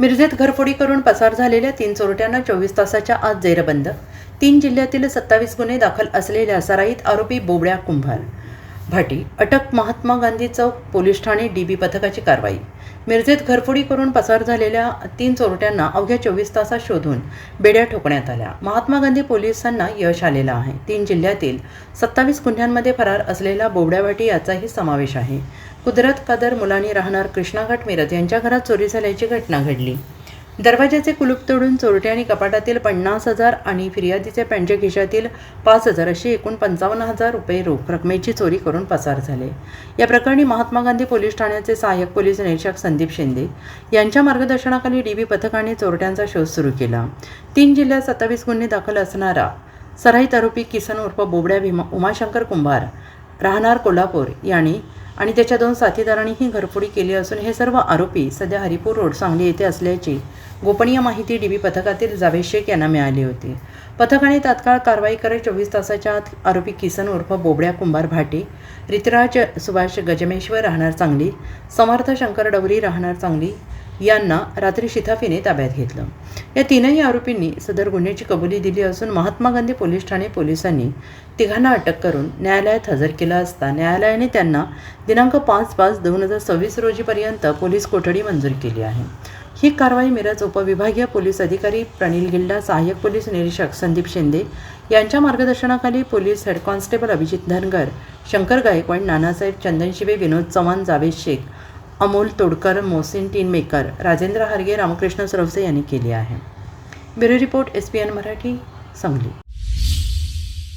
मिरजेत घरफोडी करून पसार झालेल्या 3 चोरट्यांना 24 तासाच्या आत जेरबंद. 3 जिल्ह्यातील 27 गुन्हे दाखल असलेल्या सराईत आरोपी बोबड्या कुंभार भाटी अटक. महात्मा गांधी चौक पोलीस ठाणे डीबी पथकाची कारवाई. मिरजेत घरफोडी करून पसार झालेल्या 3 चोरट्यांना अवघ्या 24 तासात शोधून बेड्या ठोकण्यात आल्या. महात्मा गांधी पोलिसांना यश आलेलं आहे. 3 जिल्ह्यातील 27 गुन्ह्यांमध्ये फरार असलेला बोबड्या भाटी याचाही समावेश आहे. कुदरत कादर मुलानी राहणार कृष्णाघाट मिरज यांच्या घरात चोरी झाल्याची घटना घडली. दरवाजाचे कुलूप तोडून चोरट्यांनी कपाटातील 50,000 आणि फिर्यादीच्या पॅन्टच्या खिशातील 5,000 अशी एकूण 55,000 रुपये रोख रकमेची चोरी करून पसार झाले. या प्रकरणी महात्मा गांधी पोलीस ठाण्याचे सहाय्यक पोलीस निरीक्षक संदीप शिंदे यांच्या मार्गदर्शनाखाली डीबी पथकाने चोरट्यांचा शोध सुरू केला. 3 जिल्ह्यात 27 गुन्हे दाखल असणारा सराईत आरोपी किसन उर्फ बोबड्या उमाशंकर कुंभार राहणार कोल्हापूर यांनी आणि त्याच्या 2 साथीदारांनी ही घरफोडी केली असून हे सर्व आरोपी सध्या हरिपूर रोड सांगली येथे असल्याची गोपनीय माहिती डीबी पथकातील जावेद शेख यांना मिळाली होती. पथकाने तात्काळ कारवाई करत 24 तासाच्या आत आरोपी किसन उर्फ बोबड्या कुंभार भाटी, रितराज सुभाष गजमेश्वर राहणार सांगली, समर्थ शंकर डवरी राहणार सांगली यांना रात्री शिथाफीने ताब्यात घेतलं. या 3ही आरोपींनी सदर गुन्ह्याची कबुली दिली असून महात्मा गांधी पोलीस ठाणे पोलिसांनी तिघांना अटक करून न्यायालयात हजर केला असता न्यायालयाने त्यांना दिनांक 5/5/2026 रोजीपर्यंत पोलीस कोठडी मंजूर केली आहे. ही कारवाई मिरज उपविभागीय पोलीस अधिकारी प्रनिल गिल्डा, सहाय्यक पोलीस निरीक्षक संदीप शिंदे यांच्या मार्गदर्शनाखाली police head constable Abhijit Dhangar, Shankar Gaikwad, Nanasaheb Chandanshive, Vinod Chavan, Javed Shaikh, Amol Todkar, Mohsin Tinmaker, Rajendra Harge, Ramkrishna Sarvase यांनी केली आहे. Bureau report SPN Marathi, Sangli.